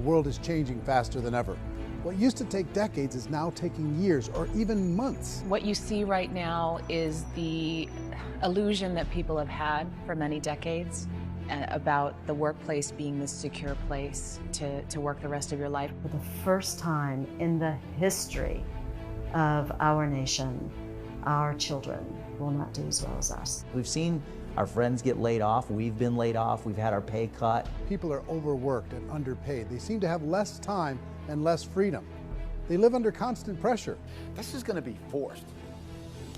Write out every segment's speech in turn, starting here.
world is changing faster than ever. What used to take decades is now taking years or even months. What you see right now is the illusion that people have had for many decades about the workplace being this secure place to work the rest of your life. For the first time in the history of our nation, our children will not do as well as us. We've seen our friends get laid off, we've been laid off, we've had our pay cut. People are overworked and underpaid. They seem to have less time and less freedom. They live under constant pressure. This is going to be forced.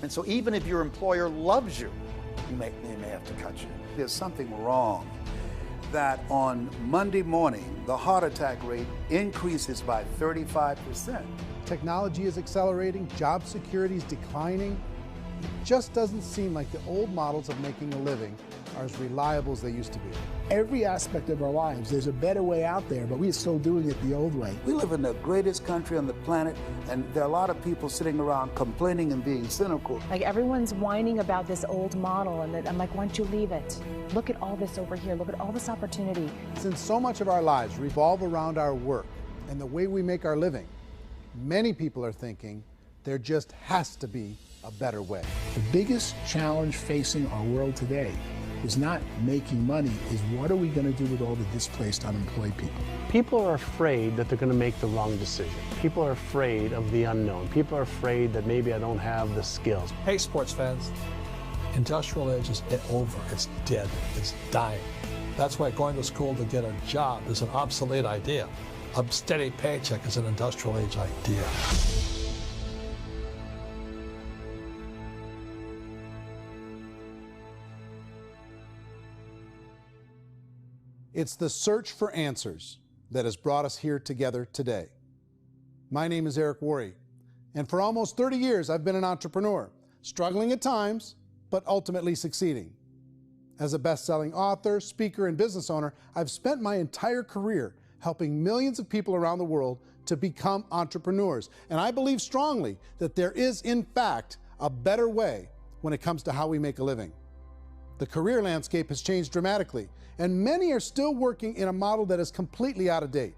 And so even if your employer loves you, they may have to cut you. There's something wrong that on Monday morning, the heart attack rate increases by 35%. Technology is accelerating, job security is declining. It just doesn't seem like the old models of making a living are as reliable as they used to be. Every aspect of our lives, there's a better way out there, but we're still doing it the old way. We live in the greatest country on the planet, and there are a lot of people sitting around complaining and being cynical. Like everyone's whining about this old model, and I'm like, why don't you leave it? Look at all this over here. Look at all this opportunity. Since so much of our lives revolve around our work and the way we make our living, many people are thinking there just has to be a better way. The biggest challenge facing our world today is not making money, is what are we going to do with all the displaced, unemployed people? People are afraid that they're going to make the wrong decision. People are afraid of the unknown. People are afraid that maybe I don't have the skills. Hey, sports fans, industrial age is over. It's dead. It's dying. That's why going to school to get a job is an obsolete idea. A steady paycheck is an industrial age idea. It's the search for answers that has brought us here together today. My name is Eric Worre, and for almost 30 years I've been an entrepreneur, struggling at times, but ultimately succeeding. As a best-selling author, speaker, and business owner, I've spent my entire career helping millions of people around the world to become entrepreneurs. And I believe strongly that there is, in fact, a better way when it comes to how we make a living. The career landscape has changed dramatically, and many are still working in a model that is completely out of date.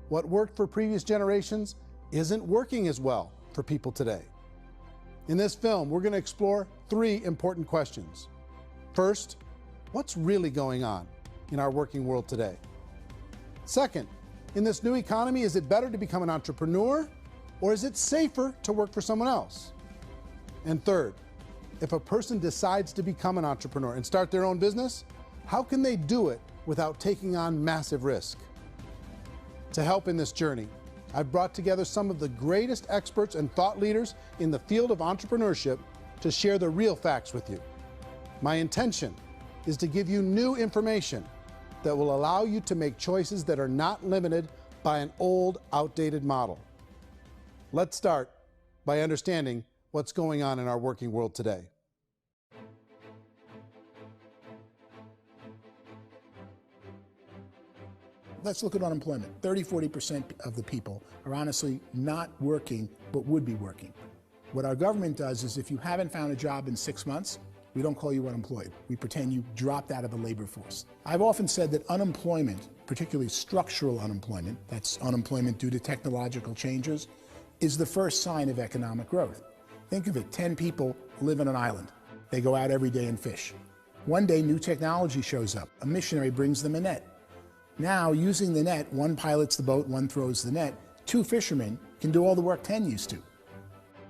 What worked for previous generations isn't working as well for people today. In this film, we're going to explore 3 important questions. First, what's really going on in our working world today? Second, in this new economy, is it better to become an entrepreneur, or is it safer to work for someone else? And third, if a person decides to become an entrepreneur and start their own business, how can they do it without taking on massive risk? To help in this journey, I've brought together some of the greatest experts and thought leaders in the field of entrepreneurship to share the real facts with you. My intention is to give you new information that will allow you to make choices that are not limited by an old, outdated model. Let's start by understanding what's going on in our working world today. Let's look at unemployment. 30–40% of the people are honestly not working, but would be working. What our government does is if you haven't found a job in 6 months, we don't call you unemployed. We pretend you dropped out of the labor force. I've often said that unemployment, particularly structural unemployment, that's unemployment due to technological changes, is the first sign of economic growth. Think of it, 10 people live on an island. They go out every day and fish. One day, new technology shows up. A missionary brings them a net. Now, using the net, one pilots the boat, one throws the net. 2 fishermen can do all the work 10 used to.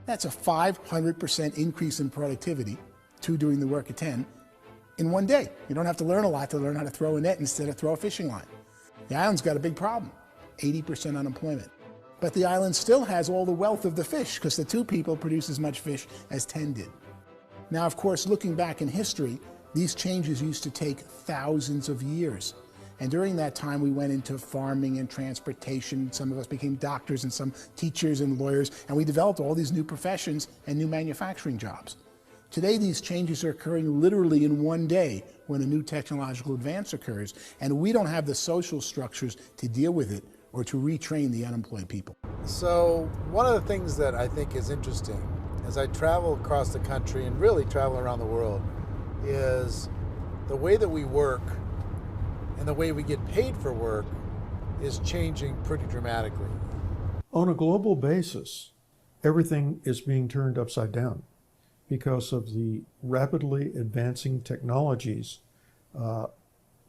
That's a 500% increase in productivity, 2 doing the work of 10, in one day. You don't have to learn a lot to learn how to throw a net instead of throw a fishing line. The island's got a big problem, 80% unemployment. But the island still has all the wealth of the fish because the 2 people produce as much fish as 10 did. Now, of course, looking back in history, these changes used to take thousands of years. And during that time, we went into farming and transportation. Some of us became doctors and some teachers and lawyers, and we developed all these new professions and new manufacturing jobs. Today, these changes are occurring literally in one day when a new technological advance occurs, and we don't have the social structures to deal with it or to retrain the unemployed people. So one of the things that I think is interesting as I travel across the country and really travel around the world is the way that we work and the way we get paid for work is changing pretty dramatically. On a global basis, everything is being turned upside down because of the rapidly advancing technologies.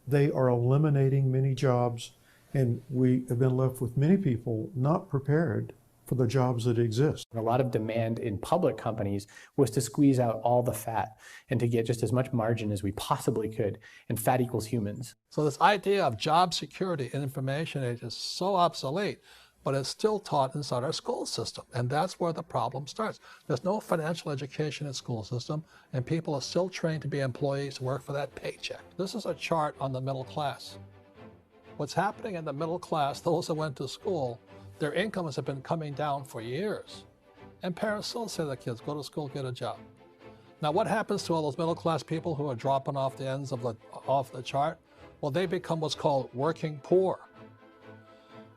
They are eliminating many jobs, and we have been left with many people not prepared for the jobs that exist. A lot of demand in public companies was to squeeze out all the fat and to get just as much margin as we possibly could, and fat equals humans. So this idea of job security in information age is so obsolete, but it's still taught inside our school system, and that's where the problem starts. There's no financial education in the school system, and people are still trained to be employees who work for that paycheck. This is a chart on the middle class. What's happening in the middle class, those that went to school, their incomes have been coming down for years. And parents still say to their kids, go to school, get a job. Now what happens to all those middle class people who are dropping off the ends of the chart? Well, they become what's called working poor.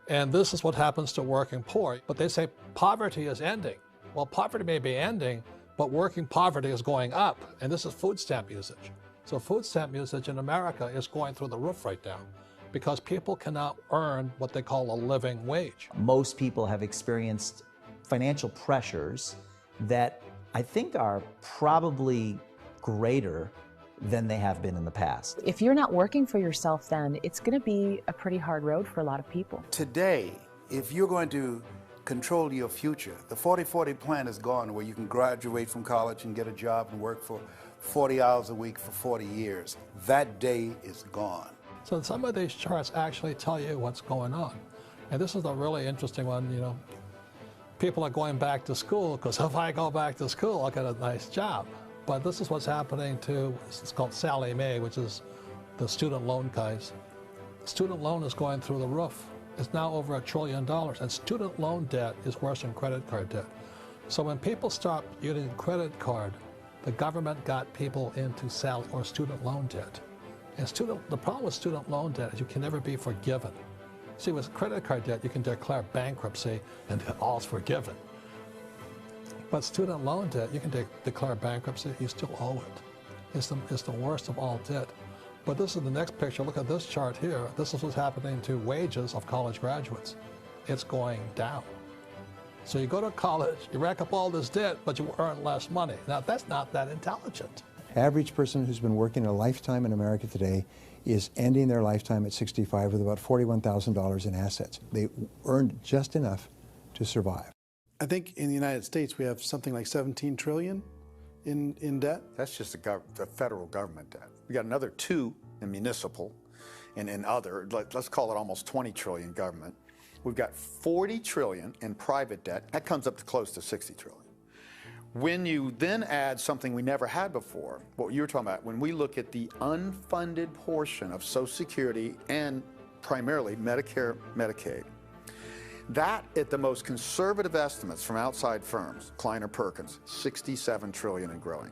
And this is what happens to working poor. But they say poverty is ending. Well, poverty may be ending, but working poverty is going up. And this is food stamp usage. So food stamp usage in America is going through the roof right now, because people cannot earn what they call a living wage. Most people have experienced financial pressures that I think are probably greater than they have been in the past. If you're not working for yourself, then it's going to be a pretty hard road for a lot of people. Today, if you're going to control your future, the 40-40 plan is gone, where you can graduate from college and get a job and work for 40 hours a week for 40 years. That day is gone. So some of these charts actually tell you what's going on. And this is a really interesting one, you know. People are going back to school because if I go back to school, I'll get a nice job. But this is what's happening to, it's called Sallie Mae, which is the student loan guys. Student loan is going through the roof. It's now over $1 trillion, and student loan debt is worse than credit card debt. So when people stopped using credit card, the government got people into student loan debt. And the problem with student loan debt is you can never be forgiven. See, with credit card debt, you can declare bankruptcy and all's forgiven. But student loan debt, you can declare bankruptcy, you still owe it. It's the worst of all debt. But this is the next picture. Look at this chart here. This is what's happening to wages of college graduates. It's going down. So you go to college, you rack up all this debt, but you earn less money. Now, that's not that intelligent. Average person who's been working a lifetime in America today is ending their lifetime at 65 with about $41,000 in assets. They earned just enough to survive. I think in the United States we have something like 17 trillion in debt. That's just the federal government debt. We got another 2 in municipal and in other, let's call it almost 20 trillion government. We've got 40 trillion in private debt. That comes up to close to 60 trillion. When you then add something we never had before, what you were talking about, when we look at the unfunded portion of Social Security and primarily Medicare, Medicaid, that at the most conservative estimates from outside firms, Kleiner Perkins, 67 trillion and growing.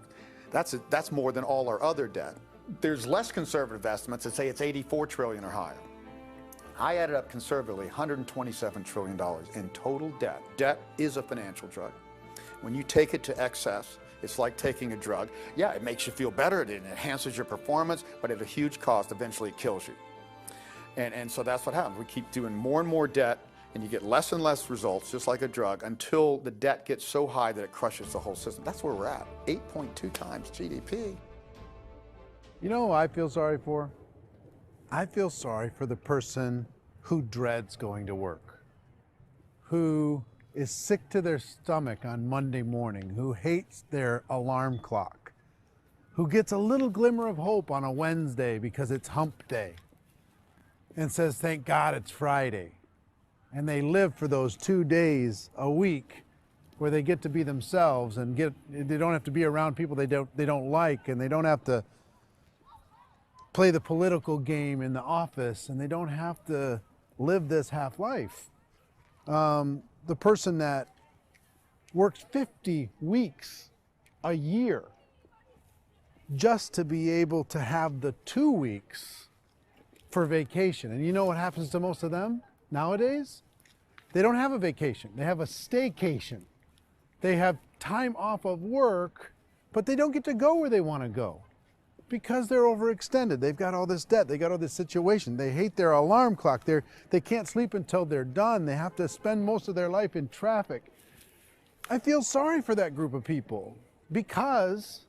That's more than all our other debt. There's less conservative estimates that say it's 84 trillion or higher. I added up conservatively $127 trillion in total debt. Debt is a financial drug. When you take it to excess, it's like taking a drug. Yeah, it makes you feel better, it enhances your performance, but at a huge cost, eventually it kills you. And so that's what happens. We keep doing more and more debt, and you get less and less results, just like a drug, until the debt gets so high that it crushes the whole system. That's where we're at, 8.2 times GDP. You know who I feel sorry for? I feel sorry for the person who dreads going to work, who is sick to their stomach on Monday morning, who hates their alarm clock, who gets a little glimmer of hope on a Wednesday because it's hump day and says, thank God it's Friday. And they live for those 2 days a week where they get to be themselves and they don't have to be around people they don't like, and they don't have to play the political game in the office, and they don't have to live this half life. The person that works 50 weeks a year just to be able to have the 2 weeks for vacation. And you know what happens to most of them nowadays? They don't have a vacation. They have a staycation. They have time off of work, but they don't get to go where they want to go. Because they're overextended. They've got all this debt. They got all this situation. They hate their alarm clock. They can't sleep until they're done. They have to spend most of their life in traffic. I feel sorry for that group of people because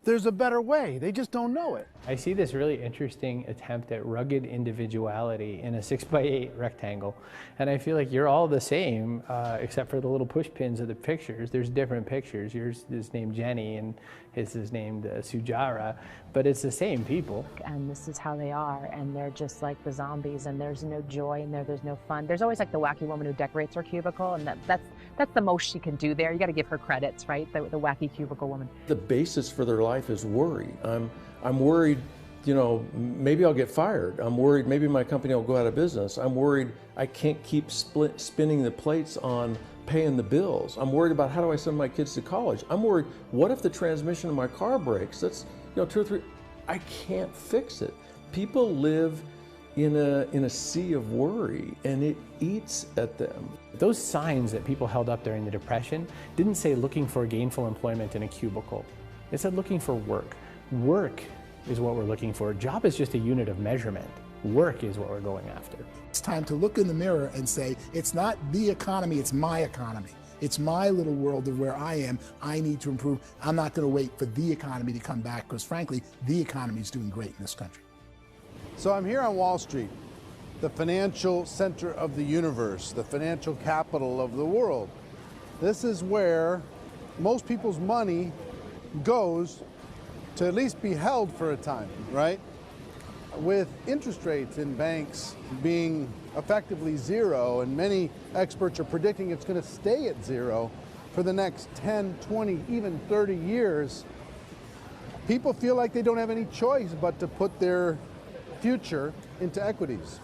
there's a better way. They just don't know it. I see this really interesting attempt at rugged individuality in a 6x8 rectangle. And I feel like you're all the same, except for the little push pins of the pictures. There's different pictures. Yours is named Jenny and his is named Sujara, but it's the same people. And this is how they are, and they're just like the zombies, and there's no joy in there, there's no fun. There's always like the wacky woman who decorates her cubicle, and that's the most she can do there. You got to give her credits, right? The wacky cubicle woman. The basis for their life is worry. I'm worried, you know, maybe I'll get fired. I'm worried maybe my company will go out of business. I'm worried I can't keep spinning the plates on paying the bills. I'm worried about how do I send my kids to college. I'm worried, what if the transmission of my car breaks? That's, you know, 2 or 3, I can't fix it. People live in a sea of worry, and it eats at them. Those signs that people held up during the Depression didn't say looking for gainful employment in a cubicle. It said looking for work. Work is what we're looking for. Job is just a unit of measurement. Work is what we're going after. It's time to look in the mirror and say, it's not the economy, it's my economy. It's my little world of where I am. I need to improve. I'm not going to wait for the economy to come back because, frankly, the economy is doing great in this country. So I'm here on Wall Street, the financial center of the universe, the financial capital of the world. This is where most people's money goes to at least be held for a time, right? With interest rates in banks being effectively zero, and many experts are predicting it's going to stay at zero for the next 10, 20, even 30 years, people feel like they don't have any choice but to put their future into equities,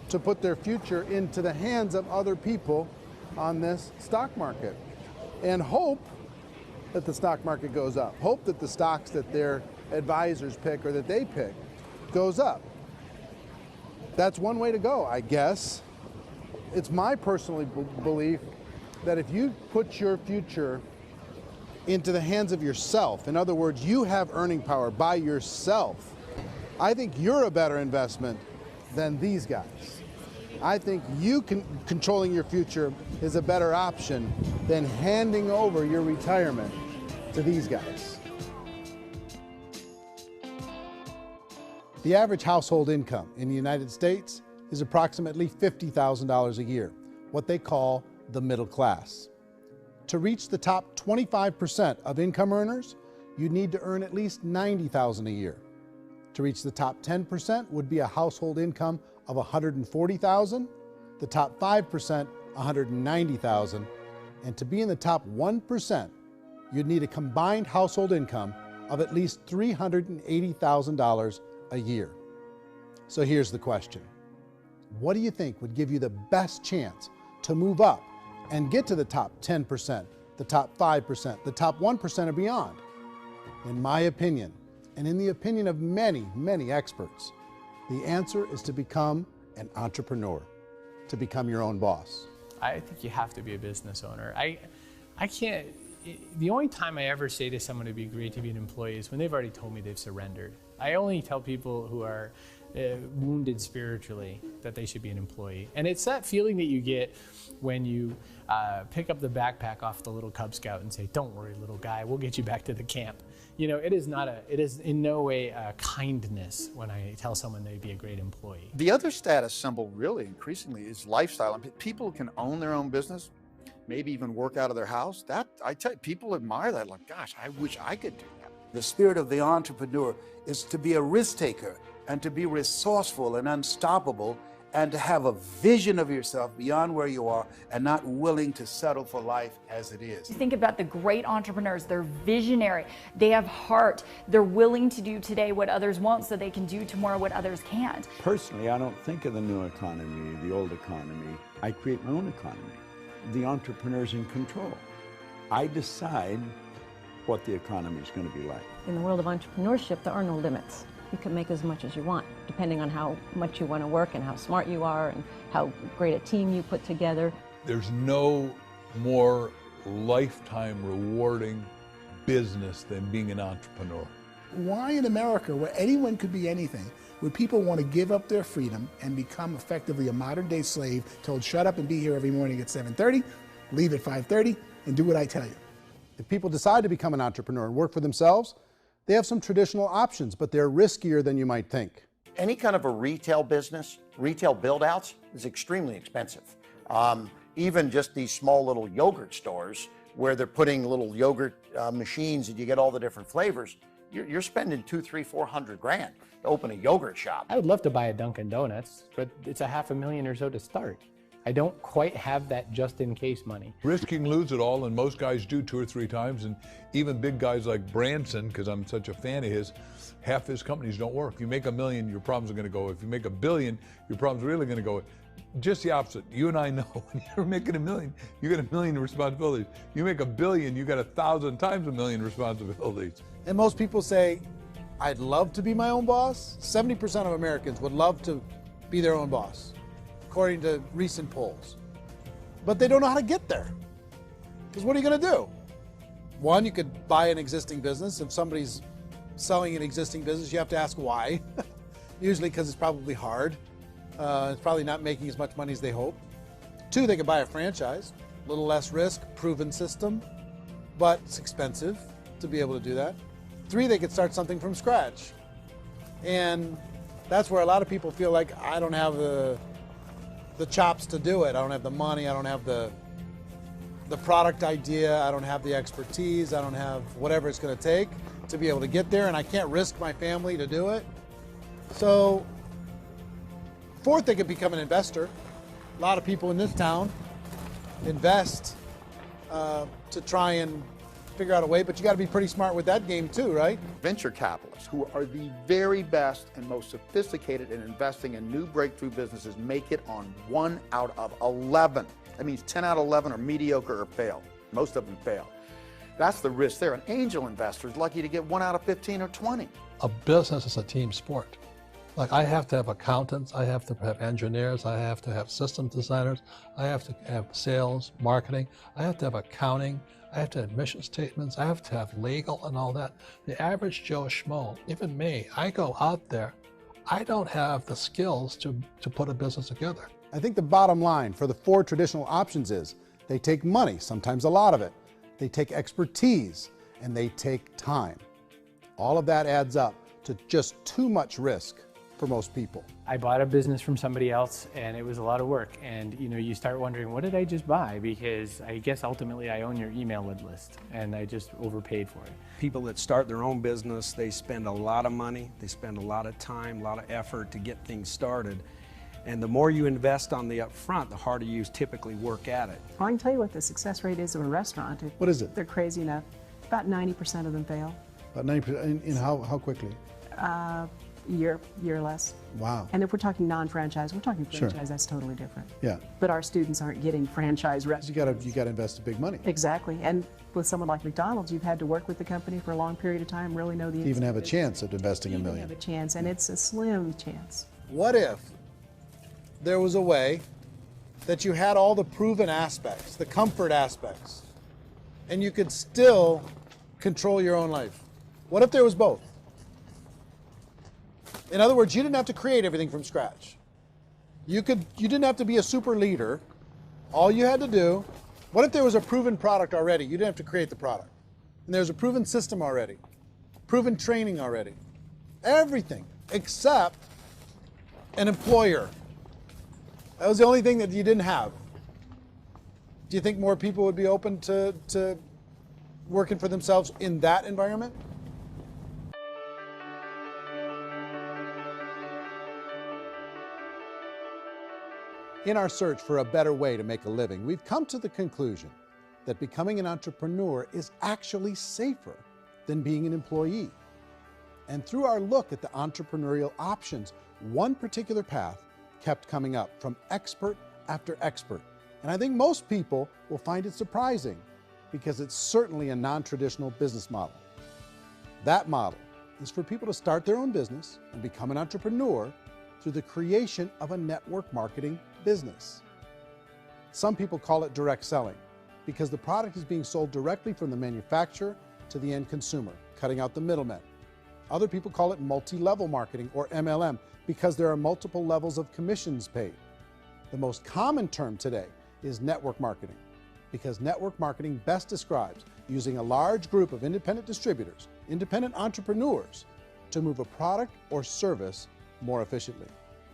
to put their future into the hands of other people on this stock market, and hope that the stock market goes up, hope that the stocks that their advisors pick or that they pick goes up. That's one way to go, I guess. It's my personal belief that if you put your future into the hands of yourself, in other words, you have earning power by yourself, I think you're a better investment than these guys. I think you controlling your future is a better option than handing over your retirement to these guys. The average household income in the United States is approximately $50,000 a year, what they call the middle class. To reach the top 25% of income earners, you'd need to earn at least $90,000 a year. To reach the top 10% would be a household income of $140,000, the top 5%, $190,000, and to be in the top 1%, you'd need a combined household income of at least $380,000 a year. So here's the question. What do you think would give you the best chance to move up and get to the top 10%, the top 5%, the top 1% and beyond? In my opinion, and in the opinion of many, many experts, the answer is to become an entrepreneur, to become your own boss. I think you have to be a business owner. I can't, the only time I ever say to someone it'd be great to be an employee is when they've already told me they've surrendered. I only tell people who are wounded spiritually that they should be an employee. And it's that feeling that you get when you pick up the backpack off the little Cub Scout and say, "Don't worry, little guy, we'll get you back to the camp." You know, it is in no way a kindness when I tell someone they'd be a great employee. The other status symbol really increasingly is lifestyle. I mean, people can own their own business, maybe even work out of their house. That, I tell you, people admire that, like, gosh, I wish I could do that. The spirit of the entrepreneur is to be a risk taker and to be resourceful and unstoppable and to have a vision of yourself beyond where you are and not willing to settle for life as it is. Think about the great entrepreneurs. They're visionary. They have heart. They're willing to do today what others won't so they can do tomorrow what others can't. Personally, I don't think of the new economy, the old economy. I create my own economy. The entrepreneur's in control. I decide what the economy is going to be like. In the world of entrepreneurship, there are no limits. You can make as much as you want, depending on how much you want to work and how smart you are and how great a team you put together. There's no more lifetime rewarding business than being an entrepreneur. Why in America, where anyone could be anything, would people want to give up their freedom and become effectively a modern-day slave, told shut up and be here every morning at 7:30, leave at 5:30, and do what I tell you? If people decide to become an entrepreneur and work for themselves, they have some traditional options, but they're riskier than you might think. Any kind of a retail business, retail build-outs, is extremely expensive. Even just these small little yogurt stores where they're putting little yogurt machines and you get all the different flavors, you're spending $200,000, $300,000, $400,000 to open a yogurt shop. I would love to buy a Dunkin' Donuts, but it's $500,000 or so to start. I don't quite have that just-in-case money. Risking lose it all, and most guys do 2 or 3 times, and even big guys like Branson, because I'm such a fan of his, half his companies don't work. You make $1 million, your problems are going to go. If you make $1 billion, your problem's really going to go. Just the opposite. You and I know when you're making $1 million, you got $1 million responsibilities. You make $1 billion, you got 1,000 times $1 million responsibilities. And most people say, I'd love to be my own boss. 70% of Americans would love to be their own boss, according to recent polls. But they don't know how to get there. Because what are you going to do? One, you could buy an existing business. If somebody's selling an existing business, you have to ask why. Usually because it's probably hard. It's probably not making as much money as they hope. 2, they could buy a franchise. A little less risk, proven system, but it's expensive to be able to do that. 3, they could start something from scratch. And that's where a lot of people feel like, I don't have the chops to do it. I don't have the money. I don't have the product idea. I don't have the expertise. I don't have whatever it's going to take to be able to get there, and I can't risk my family to do it. So 4th, they could become an investor. A lot of people in this town invest to try and figure out a way, but you got to be pretty smart with that game too, right? Venture capitalists, who are the very best and most sophisticated in investing in new breakthrough businesses, make it on 1 out of 11. That means 10 out of 11 are mediocre or fail. Most of them fail. That's the risk there. An angel investor is lucky to get 1 out of 15 or 20. A business is a team sport. Like, I have to have accountants, I have to have engineers, I have to have system designers, I have to have sales, marketing, I have to have accounting, I have to have mission statements, I have to have legal and all that. The average Joe Schmo, even me, I go out there, I don't have the skills to put a business together. I think the bottom line for the 4 traditional options is they take money, sometimes a lot of it. They take expertise, and they take time. All of that adds up to just too much risk for most people. I bought a business from somebody else and it was a lot of work. And you start wondering, what did I just buy? Because I guess ultimately I own your email list and I just overpaid for it. People that start their own business, they spend a lot of money, they spend a lot of time, a lot of effort to get things started. And the more you invest on the upfront, the harder you typically work at it. I can tell you what the success rate is of a restaurant. What is it? They're crazy enough. About 90% of them fail. About 90%, in how quickly? Year or less. Wow. And if we're talking non-franchise, we're talking franchise, Sure. That's totally different. Yeah. But our students aren't getting franchise restaurants. You gotta invest big money. Exactly. And with someone like McDonald's, you've had to work with the company for a long period of time, really know the To even have a business. chance at investing $1 million. Have a chance, and it's a slim chance. What if there was a way that you had all the proven aspects, the comfort aspects, and you could still control your own life? What if there was both? In other words, you didn't have to create everything from scratch. You didn't have to be a super leader. All you had to do, what if there was a proven product already? You didn't have to create the product. And there's a proven system already, proven training already. Everything except an employer. That was the only thing that you didn't have. Do you think more people would be open to working for themselves in that environment? In our search for a better way to make a living, we've come to the conclusion that becoming an entrepreneur is actually safer than being an employee. And through our look at the entrepreneurial options, one particular path kept coming up from expert after expert. And I think most people will find it surprising because it's certainly a non-traditional business model. That model is for people to start their own business and become an entrepreneur through the creation of a network marketing business. Some people call it direct selling because the product is being sold directly from the manufacturer to the end consumer, cutting out the middlemen. Other people call it multi-level marketing, or MLM, because there are multiple levels of commissions paid. The most common term today is network marketing, because network marketing best describes using a large group of independent distributors, independent entrepreneurs, to move a product or service more efficiently.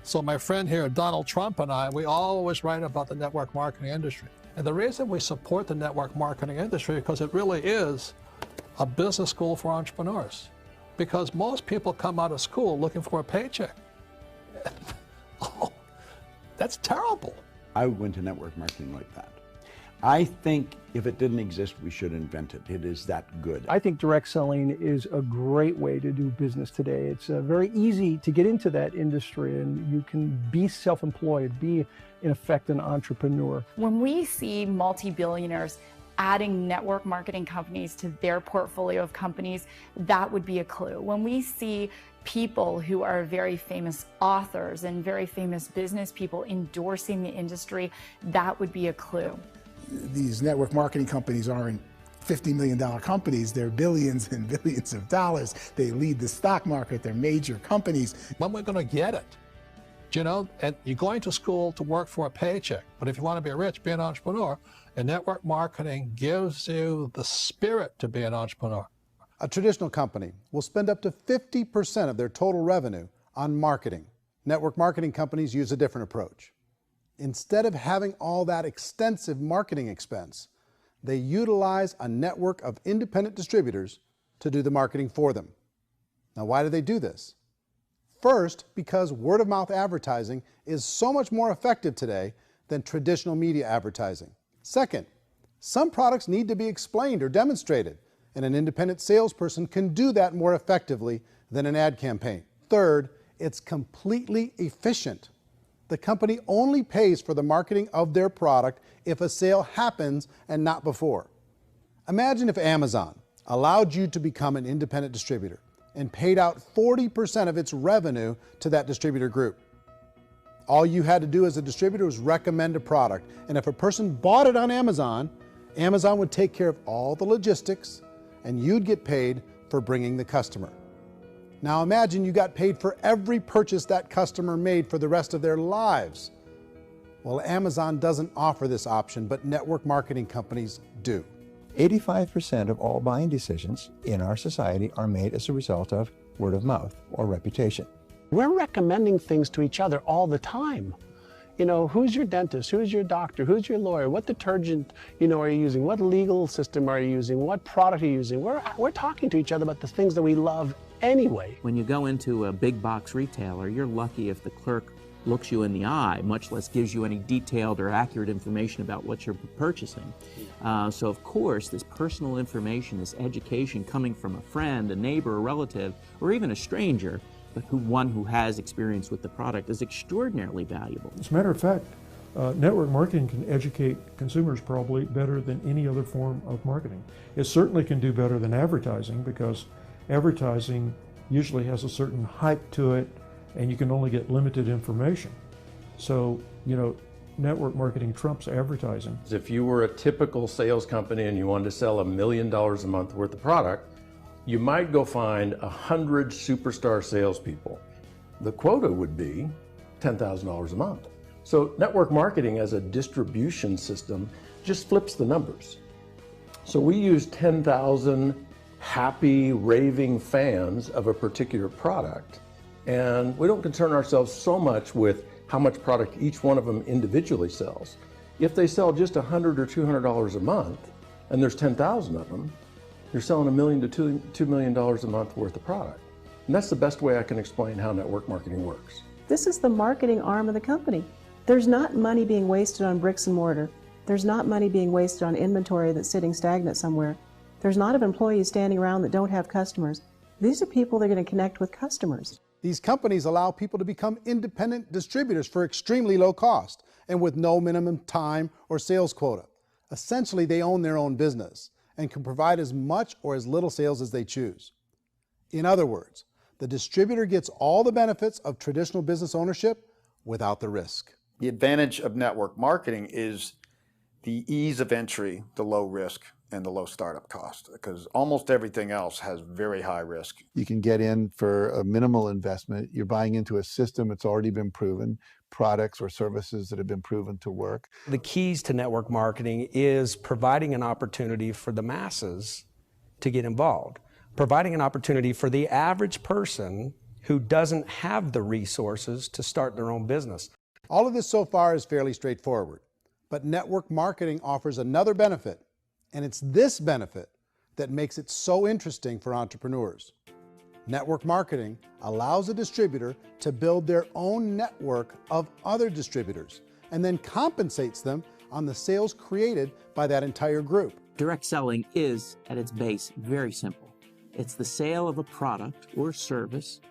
So my friend here, Donald Trump, and I, we always write about the network marketing industry. And the reason we support the network marketing industry is because it really is a business school for entrepreneurs. Because most people come out of school looking for a paycheck. Oh, that's terrible. I went to network marketing like that. I think if it didn't exist, we should invent it. It is that good. I think direct selling is a great way to do business today. It's very easy to get into that industry, and you can be self-employed, be in effect an entrepreneur. When we see multi-billionaires adding network marketing companies to their portfolio of companies, that would be a clue. When we see people who are very famous authors and very famous business people endorsing the industry, that would be a clue. These network marketing companies aren't $50 million companies. They're billions and billions of dollars. They lead the stock market. They're major companies. When we're going to get it? You know, and you're going to school to work for a paycheck, but if you want to be rich, be an entrepreneur, and network marketing gives you the spirit to be an entrepreneur. A traditional company will spend up to 50% of their total revenue on marketing. Network marketing companies use a different approach. Instead of having all that extensive marketing expense, they utilize a network of independent distributors to do the marketing for them. Now, why do they do this? First, because word-of-mouth advertising is so much more effective today than traditional media advertising. Second, some products need to be explained or demonstrated, and an independent salesperson can do that more effectively than an ad campaign. Third, it's completely efficient. The company only pays for the marketing of their product if a sale happens and not before. Imagine if Amazon allowed you to become an independent distributor and paid out 40% of its revenue to that distributor group. All you had to do as a distributor was recommend a product, and if a person bought it on Amazon, Amazon would take care of all the logistics, and you'd get paid for bringing the customer. Now imagine you got paid for every purchase that customer made for the rest of their lives. Well, Amazon doesn't offer this option, but network marketing companies do. 85% of all buying decisions in our society are made as a result of word of mouth or reputation. We're recommending things to each other all the time. You know, who's your dentist? Who's your doctor? Who's your lawyer? What detergent, are you using? What legal system are you using? What product are you using? We're talking to each other about the things that we love anyway. When you go into a big box retailer, you're lucky if the clerk looks you in the eye, much less gives you any detailed or accurate information about what you're purchasing. So of course, this personal information, this education coming from a friend, a neighbor, a relative, or even a stranger, but one who has experience with the product is extraordinarily valuable. As a matter of fact, network marketing can educate consumers probably better than any other form of marketing. It certainly can do better than advertising, because advertising usually has a certain hype to it and you can only get limited information. So, network marketing trumps advertising. If you were a typical sales company and you wanted to sell $1 million a month worth of product, you might go find 100 superstar salespeople. The quota would be $10,000 a month. So network marketing as a distribution system just flips the numbers. So we use 10,000 happy, raving fans of a particular product, and we don't concern ourselves so much with how much product each one of them individually sells. If they sell just $100 or $200 a month, and there's 10,000 of them, you're selling $1 million to $2 million a month worth of product. And that's the best way I can explain how network marketing works. This is the marketing arm of the company. There's not money being wasted on bricks and mortar. There's not money being wasted on inventory that's sitting stagnant somewhere. There's not of employees standing around that don't have customers. These are people that are going to connect with customers. These companies allow people to become independent distributors for extremely low cost and with no minimum time or sales quota. Essentially, they own their own business and can provide as much or as little sales as they choose. In other words, the distributor gets all the benefits of traditional business ownership without the risk. The advantage of network marketing is the ease of entry, the low risk, and the low startup cost, because almost everything else has very high risk. You can get in for a minimal investment. You're buying into a system that's already been proven, products or services that have been proven to work. The keys to network marketing is providing an opportunity for the masses to get involved, providing an opportunity for the average person who doesn't have the resources to start their own business. All of this so far is fairly straightforward, but network marketing offers another benefit, and it's this benefit that makes it so interesting for entrepreneurs. Network marketing allows a distributor to build their own network of other distributors and then compensates them on the sales created by that entire group. Direct selling is, at its base, very simple. It's the sale of a product or service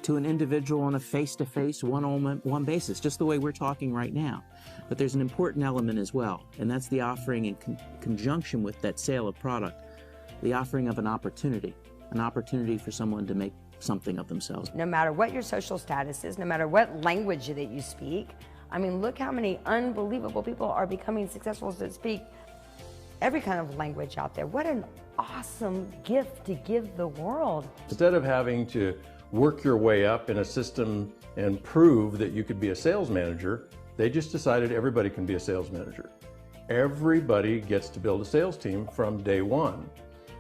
to an individual on a face-to-face, one-on-one basis, just the way we're talking right now. But there's an important element as well, and that's the offering in conjunction with that sale of product, the offering of an opportunity for someone to make something of themselves. No matter what your social status is, no matter what language that you speak, I mean, look how many unbelievable people are becoming successful that speak every kind of language out there. What an awesome gift to give the world. Instead of having to work your way up in a system and prove that you could be a sales manager, they just decided everybody can be a sales manager. Everybody gets to build a sales team from day one.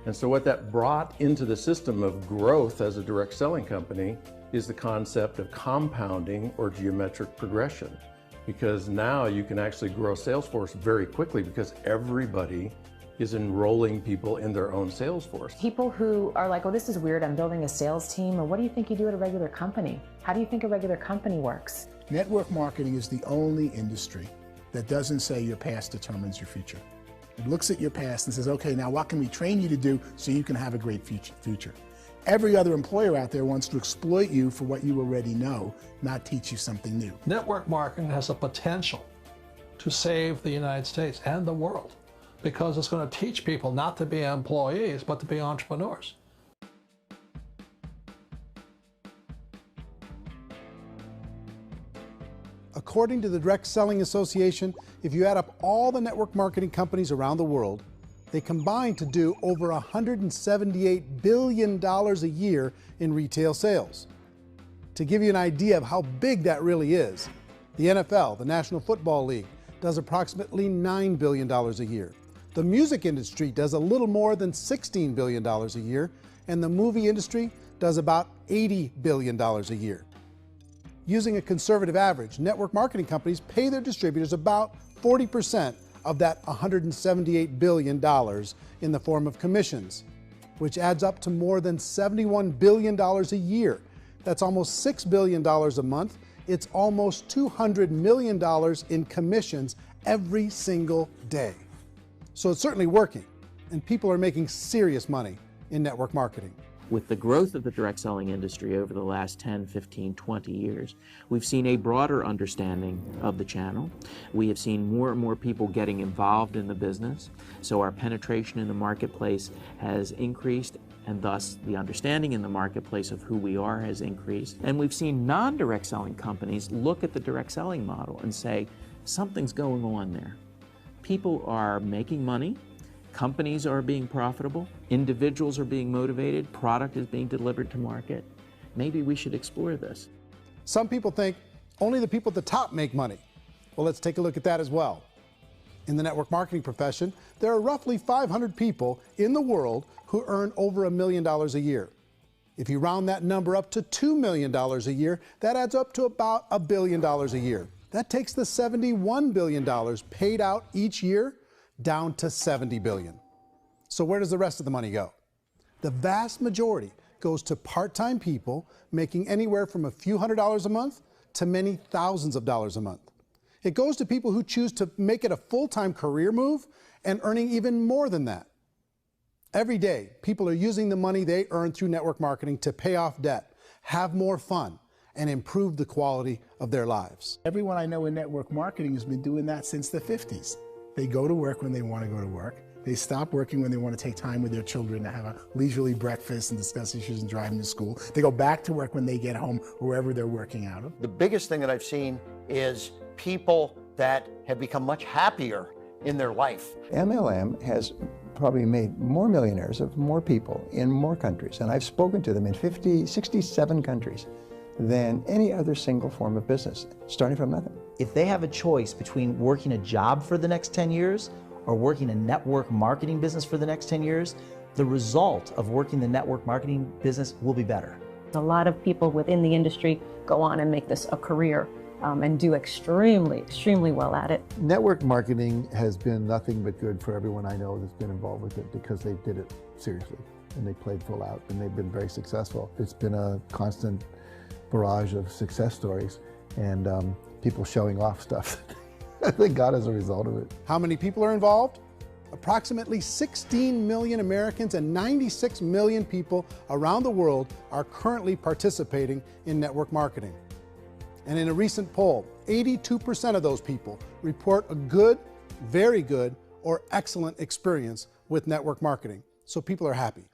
And so what that brought into the system of growth as a direct selling company is the concept of compounding or geometric progression. Because now you can actually grow a sales force very quickly because everybody is enrolling people in their own sales force. People who are like, oh, this is weird, I'm building a sales team, or what do you think you do at a regular company? How do you think a regular company works? Network marketing is the only industry that doesn't say your past determines your future. It looks at your past and says, okay, now what can we train you to do so you can have a great future? Every other employer out there wants to exploit you for what you already know, not teach you something new. Network marketing has the potential to save the United States and the world because it's going to teach people not to be employees, but to be entrepreneurs. According to the Direct Selling Association, if you add up all the network marketing companies around the world, they combine to do over $178 billion a year in retail sales. To give you an idea of how big that really is, the NFL, the National Football League, does approximately $9 billion a year. The music industry does a little more than $16 billion a year, and the movie industry does about $80 billion a year. Using a conservative average, network marketing companies pay their distributors about 40% of that $178 billion in the form of commissions, which adds up to more than $71 billion a year. That's almost $6 billion a month. It's almost $200 million in commissions every single day. So it's certainly working, and people are making serious money in network marketing. With the growth of the direct selling industry over the last 10, 15, 20 years, we've seen a broader understanding of the channel. We have seen more and more people getting involved in the business, so our penetration in the marketplace has increased, and thus the understanding in the marketplace of who we are has increased. And we've seen non-direct selling companies look at the direct selling model and say, something's going on there. People are making money. Companies are being profitable, individuals are being motivated, product is being delivered to market. Maybe we should explore this. Some people think only the people at the top make money. Well, let's take a look at that as well. In the network marketing profession, there are roughly 500 people in the world who earn over $1 million a year. If you round that number up to $2 million a year, that adds up to about $1 billion a year. That takes the $71 billion paid out each year down to $70 billion. So where does the rest of the money go? The vast majority goes to part-time people making anywhere from a few $100s a month to many thousands of dollars a month. It goes to people who choose to make it a full-time career move and earning even more than that. Every day, people are using the money they earn through network marketing to pay off debt, have more fun, and improve the quality of their lives. Everyone I know in network marketing has been doing that since the 50s. They go to work when they want to go to work. They stop working when they want to take time with their children to have a leisurely breakfast and discuss issues and driving to school. They go back to work when they get home, wherever they're working out of. The biggest thing that I've seen is people that have become much happier in their life. MLM has probably made more millionaires of more people in more countries, and I've spoken to them in 67 countries, than any other single form of business, starting from nothing. If they have a choice between working a job for the next 10 years or working a network marketing business for the next 10 years, the result of working the network marketing business will be better. A lot of people within the industry go on and make this a career and do extremely well at it. Network marketing has been nothing but good for everyone I know that's been involved with it because they did it seriously and they played full out and they've been very successful. It's been a constant barrage of success stories and people showing off stuff that they got as a result of it. How many people are involved? Approximately 16 million Americans and 96 million people around the world are currently participating in network marketing. And in a recent poll, 82% of those people report a good, very good, or excellent experience with network marketing. So people are happy.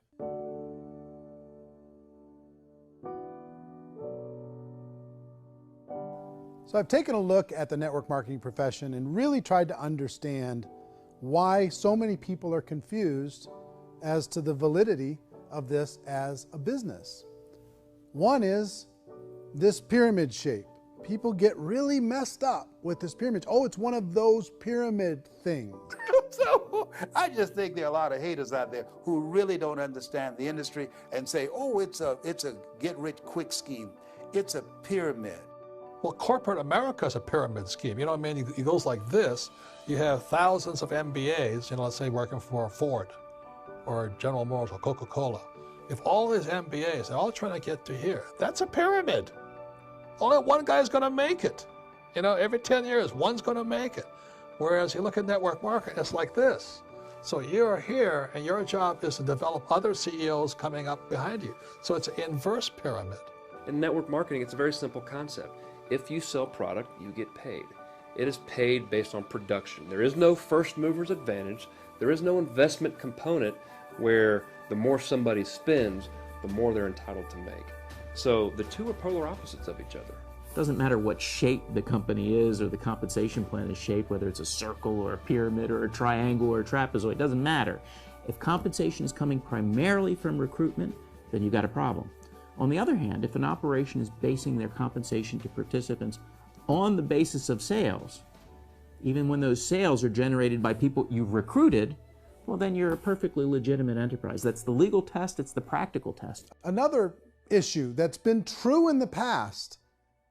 So I've taken a look at the network marketing profession and really tried to understand why so many people are confused as to the validity of this as a business. One is this pyramid shape. People get really messed up with this pyramid. Oh, it's one of those pyramid things. So I just think there are a lot of haters out there who really don't understand the industry and say, oh, it's a get-rich-quick scheme. It's a pyramid. Well, corporate America is a pyramid scheme. You know what I mean? It goes like this. You have thousands of MBAs, you know, let's say working for Ford or General Motors or Coca-Cola. If all these MBAs, they're all trying to get to here, that's a pyramid. Only one guy's going to make it. You know, every 10 years, one's going to make it. Whereas you look at network marketing, it's like this. So you're here, and your job is to develop other CEOs coming up behind you. So it's an inverse pyramid. In network marketing, it's a very simple concept. If you sell product, you get paid. It is paid based on production. There is no first mover's advantage. There is no investment component where the more somebody spends, the more they're entitled to make. So the two are polar opposites of each other. It doesn't matter what shape the company is or the compensation plan is shaped, whether it's a circle or a pyramid or a triangle or a trapezoid, it doesn't matter. If compensation is coming primarily from recruitment, then you've got a problem. On the other hand, if an operation is basing their compensation to participants on the basis of sales, even when those sales are generated by people you've recruited, well, then you're a perfectly legitimate enterprise. That's the legal test, it's the practical test. Another issue that's been true in the past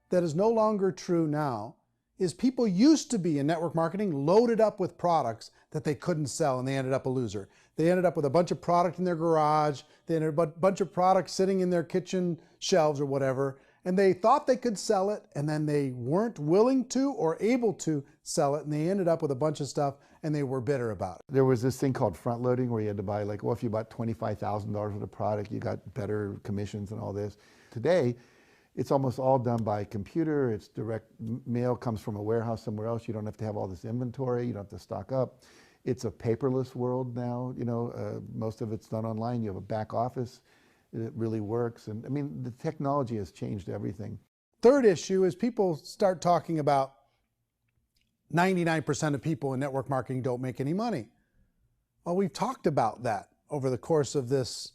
that is no longer true now is people used to be in network marketing loaded up with products that they couldn't sell and they ended up a loser. They ended up with a bunch of product in their garage, they ended up with a bunch of products sitting in their kitchen shelves or whatever, and they thought they could sell it and then they weren't willing to or able to sell it and they ended up with a bunch of stuff and they were bitter about it. There was this thing called front loading where you had to buy, like, well, if you bought $25,000 worth of product, you got better commissions and all this. Today, it's almost all done by computer. It's direct mail comes from a warehouse somewhere else. You don't have to have all this inventory. You don't have to stock up. It's a paperless world now. You know, most of it's done online. You have a back office. It really works. And I mean, the technology has changed everything. Third issue is people start talking about 99% of people in network marketing don't make any money. Well, we've talked about that over the course of this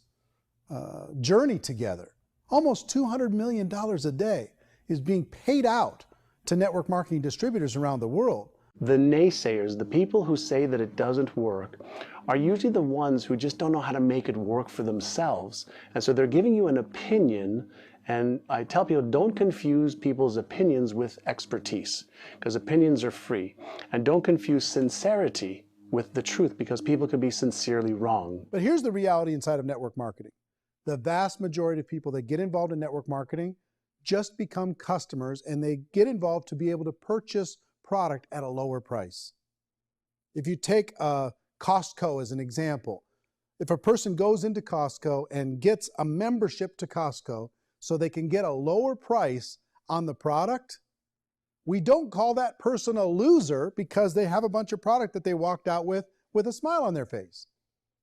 journey together. Almost $200 million a day is being paid out to network marketing distributors around the world. The naysayers, the people who say that it doesn't work, are usually the ones who just don't know how to make it work for themselves. And so they're giving you an opinion, and I tell people, don't confuse people's opinions with expertise, because opinions are free. And don't confuse sincerity with the truth, because people can be sincerely wrong. But here's the reality inside of network marketing. The vast majority of people that get involved in network marketing just become customers, and they get involved to be able to purchase product at a lower price. If you take Costco as an example, if a person goes into Costco and gets a membership to Costco so they can get a lower price on the product, we don't call that person a loser because they have a bunch of product that they walked out with a smile on their face.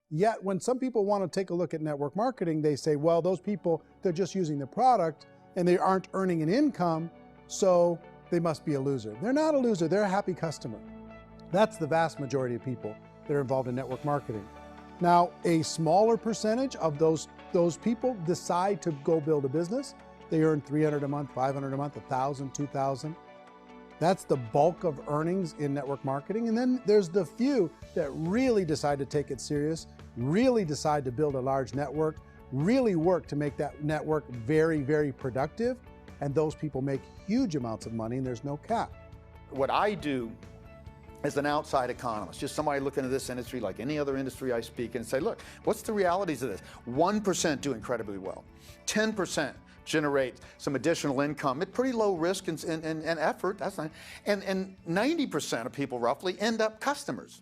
Yet when some people want to take a look at network marketing, they say, well, those people, they're just using the product and they aren't earning an income, so they must be a loser. They're not a loser, they're a happy customer. That's the vast majority of people that are involved in network marketing. Now, a smaller percentage of those people decide to go build a business. They earn $300 a month, $500 a month, $1,000, $2,000. That's the bulk of earnings in network marketing. And then there's the few that really decide to take it serious, really decide to build a large network, really work to make that network very, very productive. And those people make huge amounts of money and there's no cap. What I do as an outside economist, just somebody looking at this industry like any other industry I speak and say, look, what's the realities of this? 1% do incredibly well. 10% generate some additional income at pretty low risk and effort. That's not, and 90% of people roughly end up customers.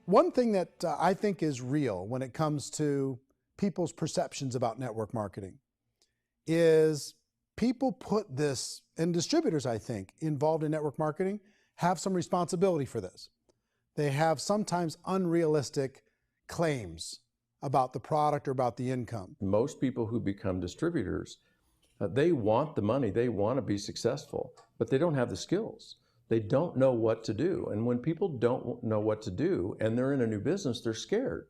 One thing that I think is real when it comes to people's perceptions about network marketing is people put this, and distributors, I think, involved in network marketing have some responsibility for this. They have sometimes unrealistic claims about the product or about the income. Most people who become distributors, they want the money, they want to be successful, but they don't have the skills. They don't know what to do. And when people don't know what to do and they're in a new business, they're scared.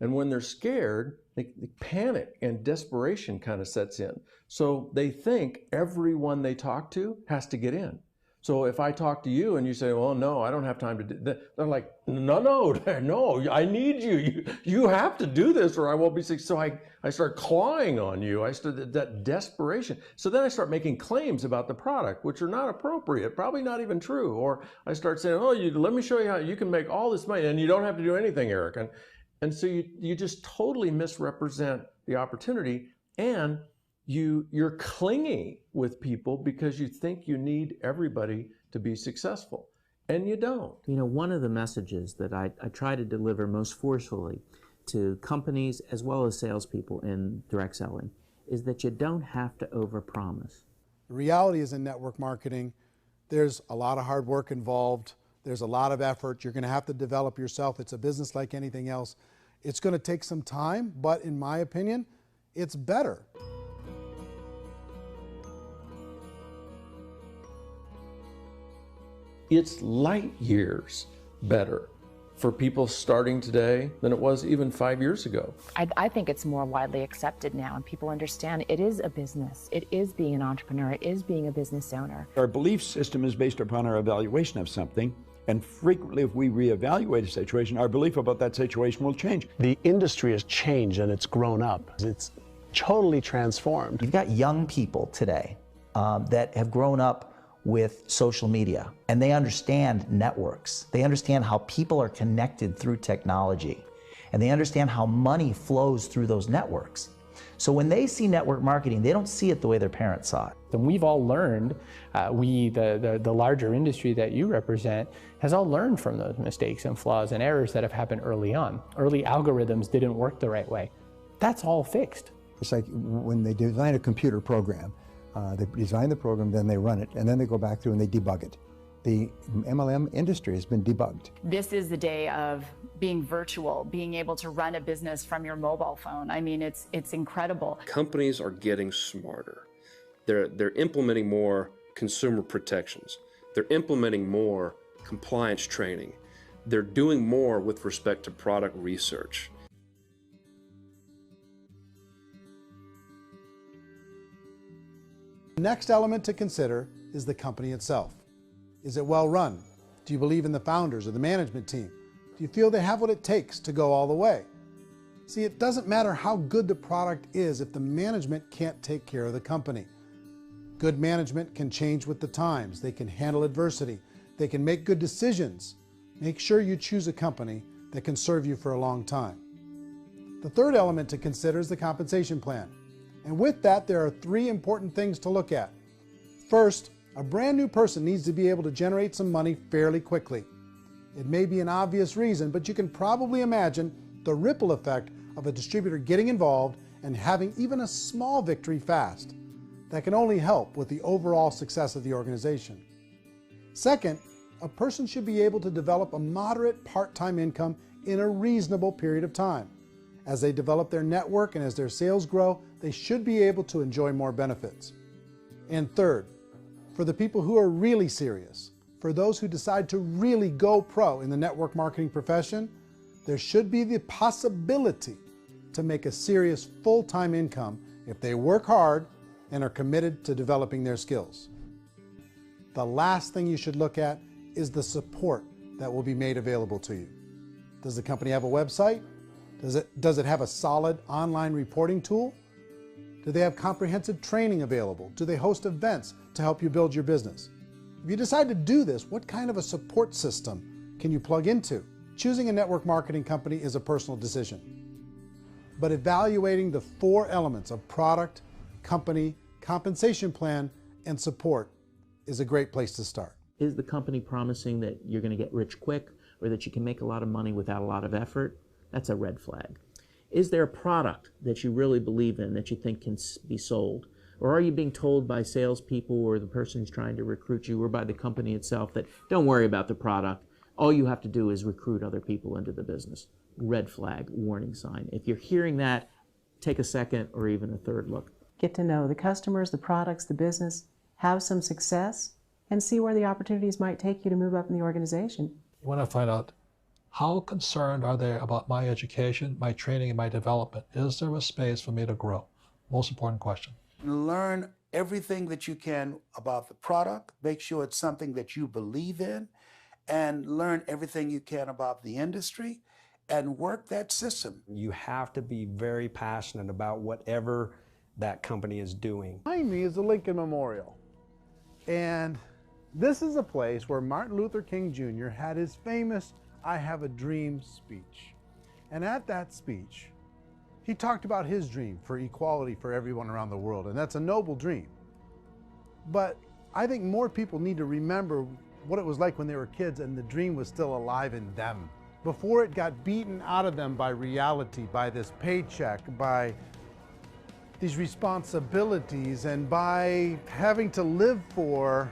And when they're scared, they panic and desperation kind of sets in. So they think everyone they talk to has to get in. So if I talk to you and you say, well, no, I don't have time to do that, they're like, no, I need you. You have to do this or I won't be successful. So I start clawing on you. I start that desperation. So then I start making claims about the product, which are not appropriate, probably not even true. Or I start saying, oh, let me show you how you can make all this money and you don't have to do anything, Eric. And so you just totally misrepresent the opportunity, and you're clingy with people because you think you need everybody to be successful, and you don't. You know, one of the messages that I try to deliver most forcefully to companies as well as salespeople in direct selling is that you don't have to overpromise. The reality is in network marketing, there's a lot of hard work involved. There's a lot of effort. You're going to have to develop yourself. It's a business like anything else. It's going to take some time, but in my opinion, it's better. It's light years better for people starting today than it was even 5 years ago. I think it's more widely accepted now, and people understand it is a business. It is being an entrepreneur. It is being a business owner. Our belief system is based upon our evaluation of something. And frequently, if we reevaluate a situation, our belief about that situation will change. The industry has changed and it's grown up. It's totally transformed. You've got young people today that have grown up with social media, and they understand networks. They understand how people are connected through technology, and they understand how money flows through those networks. So when they see network marketing, they don't see it the way their parents saw it. And we've all learned, the larger industry that you represent, has all learned from those mistakes and flaws and errors that have happened early on. Early algorithms didn't work the right way. That's all fixed. It's like when they design a computer program, they design the program, then they run it, and then they go back through and they debug it. The MLM industry has been debugged. This is the day of being virtual, being able to run a business from your mobile phone. I mean, it's incredible. Companies are getting smarter. They're implementing more consumer protections. They're implementing more compliance training. They're doing more with respect to product research. The next element to consider is the company itself. Is it well run? Do you believe in the founders or the management team? Do you feel they have what it takes to go all the way? See, it doesn't matter how good the product is if the management can't take care of the company. Good management can change with the times. They can handle adversity. They can make good decisions. Make sure you choose a company that can serve you for a long time. The third element to consider is the compensation plan. And with that, there are 3 important things to look at. First, a brand new person needs to be able to generate some money fairly quickly. It may be an obvious reason, but you can probably imagine the ripple effect of a distributor getting involved and having even a small victory fast. That can only help with the overall success of the organization. Second, a person should be able to develop a moderate part-time income in a reasonable period of time. As they develop their network and as their sales grow, they should be able to enjoy more benefits. And third, for the people who are really serious, for those who decide to really go pro in the network marketing profession, there should be the possibility to make a serious full-time income if they work hard and are committed to developing their skills. The last thing you should look at is the support that will be made available to you. Does the company have a website? Does it have a solid online reporting tool? Do they have comprehensive training available? Do they host events to help you build your business? If you decide to do this, what kind of a support system can you plug into? Choosing a network marketing company is a personal decision. But evaluating the 4 elements of product, company, compensation plan, and support is a great place to start. Is the company promising that you're going to get rich quick or that you can make a lot of money without a lot of effort? That's a red flag. Is there a product that you really believe in that you think can be sold? Or are you being told by salespeople or the person who's trying to recruit you or by the company itself that don't worry about the product, all you have to do is recruit other people into the business? Red flag, warning sign. If you're hearing that, take a second or even a third look. Get to know the customers, the products, the business, have some success, and see where the opportunities might take you to move up in the organization. You want to find out how concerned are they about my education, my training, and my development? Is there a space for me to grow? Most important question. Learn everything that you can about the product. Make sure it's something that you believe in, and learn everything you can about the industry and work that system. You have to be very passionate about whatever that company is doing. Behind me is the Lincoln Memorial. And this is a place where Martin Luther King Jr. had his famous "I Have a Dream" speech. And at that speech, he talked about his dream for equality for everyone around the world, and that's a noble dream. But I think more people need to remember what it was like when they were kids and the dream was still alive in them. Before it got beaten out of them by reality, by this paycheck, by these responsibilities, and by having to live for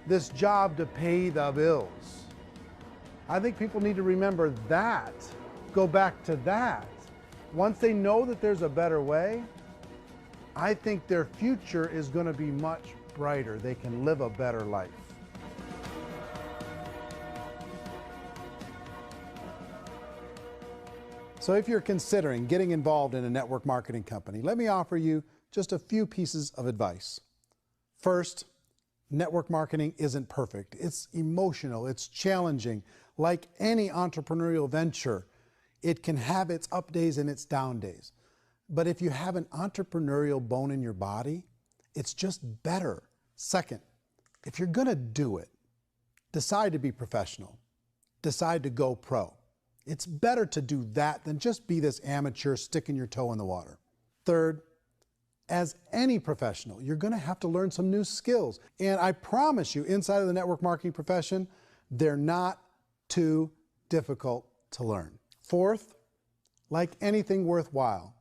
this job to pay the bills. I think people need to remember that, go back to that. Once they know that there's a better way, I think their future is going to be much brighter. They can live a better life. So if you're considering getting involved in a network marketing company, let me offer you just a few pieces of advice. First, network marketing isn't perfect. It's emotional, it's challenging. Like any entrepreneurial venture, it can have its up days and its down days. But if you have an entrepreneurial bone in your body, it's just better. Second, if you're gonna do it, decide to be professional. Decide to go pro. It's better to do that than just be this amateur sticking your toe in the water. Third, as any professional, you're going to have to learn some new skills. And I promise you, inside of the network marketing profession, they're not too difficult to learn. Fourth, like anything worthwhile,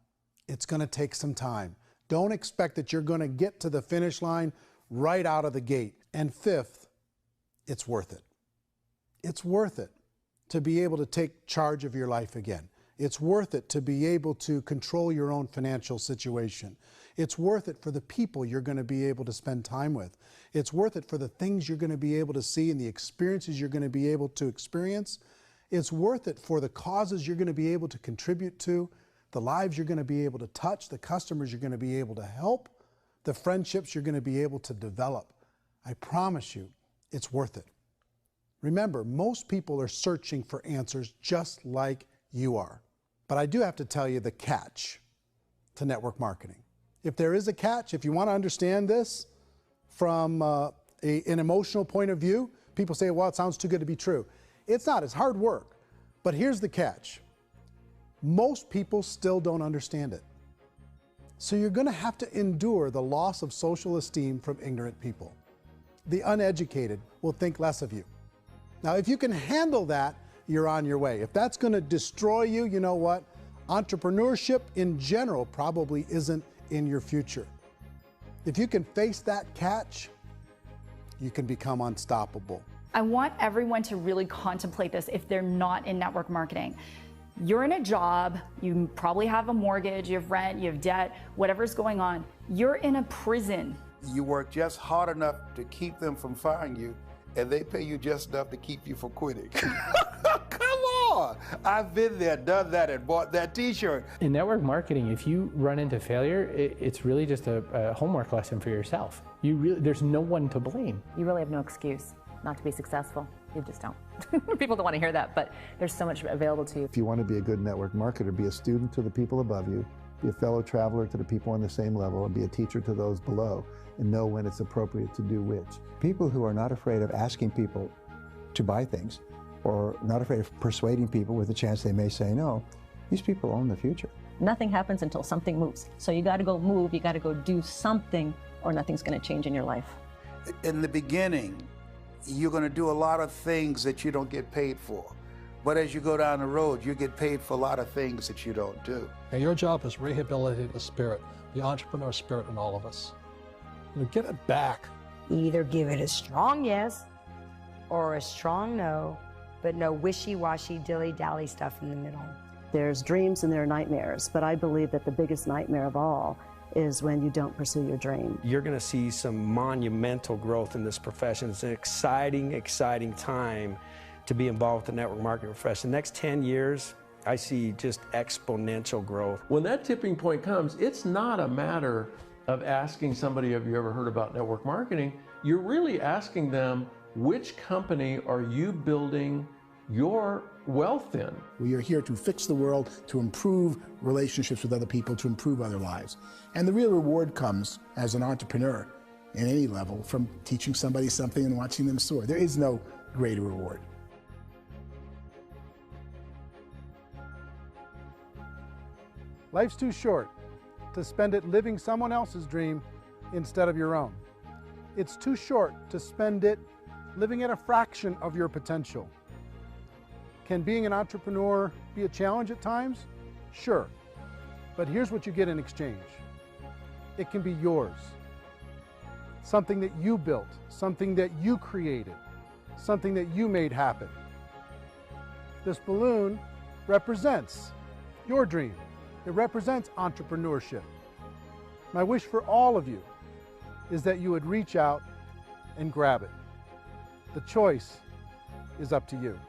it's going to take some time. Don't expect that you're going to get to the finish line right out of the gate. And fifth, it's worth it. It's worth it to be able to take charge of your life again. It's worth it to be able to control your own financial situation. It's worth it for the people you're going to be able to spend time with. It's worth it for the things you're going to be able to see and the experiences you're going to be able to experience. It's worth it for the causes you're going to be able to contribute to, the lives you're going to be able to touch, the customers you're going to be able to help, the friendships you're going to be able to develop. I promise you, it's worth it. Remember, most people are searching for answers just like you are. But I do have to tell you the catch to network marketing. If there is a catch, if you want to understand this from an emotional point of view, people say, well, it sounds too good to be true. It's not, it's hard work. But here's the catch. Most people still don't understand it. So you're going to have to endure the loss of social esteem from ignorant people. The uneducated will think less of you. Now, if you can handle that, you're on your way. If that's going to destroy you, you know what? Entrepreneurship in general probably isn't in your future. If you can face that catch, you can become unstoppable. I want everyone to really contemplate this if they're not in network marketing. You're in a job, you probably have a mortgage, you have rent, you have debt, whatever's going on. You're in a prison. You work just hard enough to keep them from firing you, and they pay you just enough to keep you from quitting. Come on! sure. I've been there, done that, and bought that t-shirt. In network marketing, if you run into failure, it's really just a homework lesson for yourself. There's no one to blame. You really have no excuse not to be successful. You just don't. People don't want to hear that, but there's so much available to you. If you want to be a good network marketer, be a student to the people above you, be a fellow traveler to the people on the same level, and be a teacher to those below, and know when it's appropriate to do which. People who are not afraid of asking people to buy things, or not afraid of persuading people with the chance they may say no, these people own the future. Nothing happens until something moves. So you got to go move, you got to go do something, or nothing's going to change in your life. In the beginning, you're going to do a lot of things that you don't get paid for. But as you go down the road, you get paid for a lot of things that you don't do. And your job is rehabilitate the spirit, the entrepreneur spirit in all of us. Get it back. Either give it a strong yes or a strong no, but no wishy-washy, dilly-dally stuff in the middle. There's dreams and there are nightmares, but I believe that the biggest nightmare of all is when you don't pursue your dream. You're going to see some monumental growth in this profession. It's an exciting, exciting time to be involved with the network marketing profession. The next 10 years, I see just exponential growth. When that tipping point comes, it's not a matter of asking somebody, have you ever heard about network marketing? You're really asking them, which company are you building your wealth in? We are here to fix the world, to improve relationships with other people, to improve other lives. And the real reward comes as an entrepreneur in any level from teaching somebody something and watching them soar. There is no greater reward. Life's too short to spend it living someone else's dream instead of your own. It's too short to spend it living at a fraction of your potential. Can being an entrepreneur be a challenge at times? Sure. But here's what you get in exchange. It can be yours. Something that you built, something that you created, something that you made happen. This balloon represents your dream. It represents entrepreneurship. My wish for all of you is that you would reach out and grab it. The choice is up to you.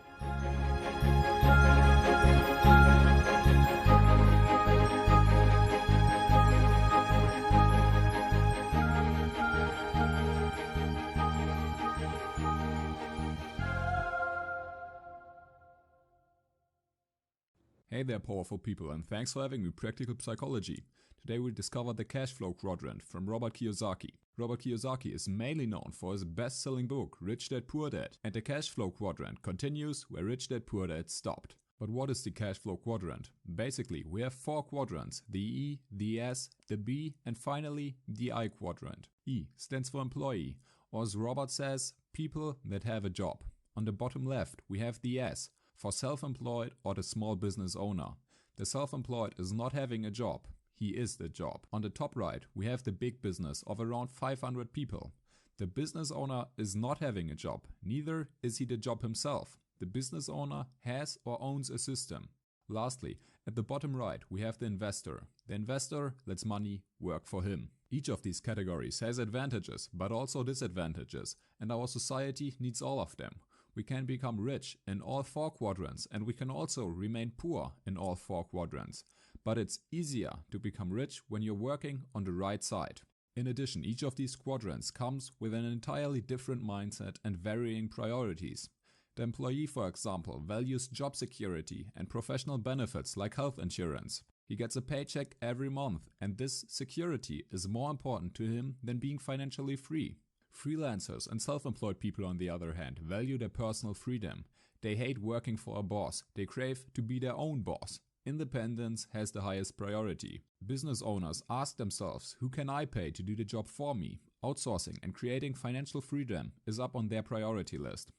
Hey there, powerful people, and thanks for having me, Practical Psychology. Today we discover the cash flow quadrant from Robert Kiyosaki. Robert Kiyosaki is mainly known for his best-selling book, Rich Dad Poor Dad, and the cash flow quadrant continues where Rich Dad Poor Dad stopped. But what is the cash flow quadrant? Basically, we have 4 quadrants, the E, the S, the B, and finally the I quadrant. E stands for employee, or as Robert says, people that have a job. On the bottom left, we have the S, for self-employed or the small business owner. The self-employed is not having a job, he is the job. On the top right, we have the big business of around 500 people. The business owner is not having a job, neither is he the job himself. The business owner has or owns a system. Lastly, at the bottom right, we have the investor. The investor lets money work for him. Each of these categories has advantages, but also disadvantages, and our society needs all of them. We can become rich in all 4 quadrants, and we can also remain poor in all 4 quadrants. But it's easier to become rich when you're working on the right side. In addition, each of these quadrants comes with an entirely different mindset and varying priorities. The employee, for example, values job security and professional benefits like health insurance. He gets a paycheck every month, and this security is more important to him than being financially free. Freelancers and self-employed people, on the other hand, value their personal freedom. They hate working for a boss. They crave to be their own boss. Independence has the highest priority. Business owners ask themselves, who can I pay to do the job for me? Outsourcing and creating financial freedom is up on their priority list.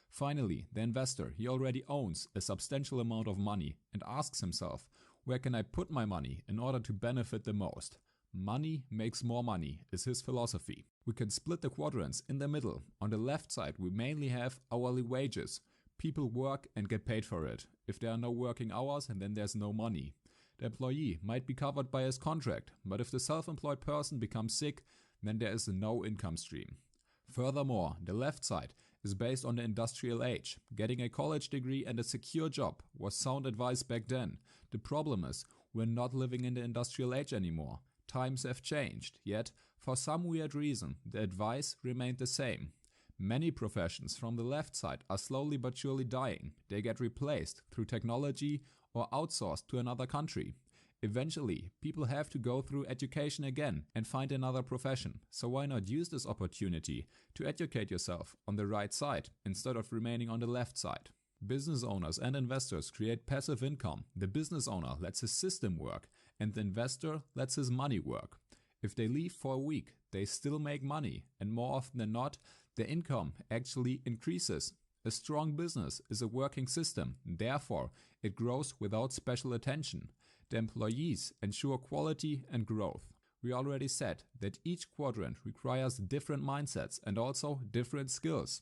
Finally, the investor, he already owns a substantial amount of money and asks himself, where can I put my money in order to benefit the most? Money makes more money is his philosophy. We can split the quadrants in the middle. On the left side, we mainly have hourly wages. People work and get paid for it. If there are no working hours, then there's no money. The employee might be covered by his contract, but if the self-employed person becomes sick, then there is no income stream. Furthermore, the left side is based on the industrial age. Getting a college degree and a secure job was sound advice back then. The problem is, we're not living in the industrial age anymore. Times have changed, yet, for some weird reason, the advice remained the same. Many professions from the left side are slowly but surely dying. They get replaced through technology or outsourced to another country. Eventually, people have to go through education again and find another profession. So why not use this opportunity to educate yourself on the right side instead of remaining on the left side? Business owners and investors create passive income. The business owner lets his system work and the investor lets his money work. If they leave for a week, they still make money, and more often than not, the income actually increases. A strong business is a working system, therefore it grows without special attention. The employees ensure quality and growth. We already said that each quadrant requires different mindsets and also different skills.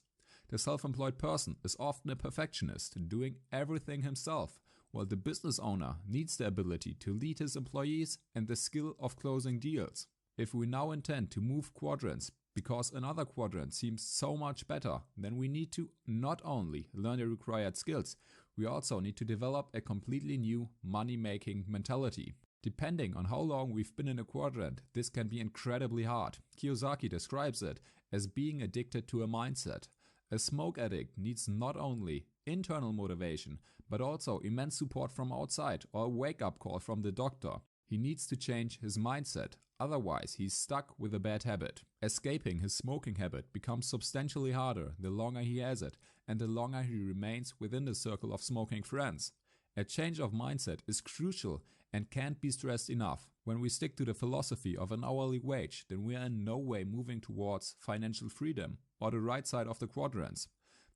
The self-employed person is often a perfectionist, doing everything himself, while the business owner needs the ability to lead his employees and the skill of closing deals. If we now intend to move quadrants because another quadrant seems so much better, then we need to not only learn the required skills, we also need to develop a completely new money-making mentality. Depending on how long we've been in a quadrant, this can be incredibly hard. Kiyosaki describes it as being addicted to a mindset. A smoke addict needs not only internal motivation, but also immense support from outside or a wake-up call from the doctor. He needs to change his mindset, otherwise he's stuck with a bad habit. Escaping his smoking habit becomes substantially harder the longer he has it and the longer he remains within the circle of smoking friends. A change of mindset is crucial and can't be stressed enough. When we stick to the philosophy of an hourly wage, then we are in no way moving towards financial freedom or the right side of the quadrants.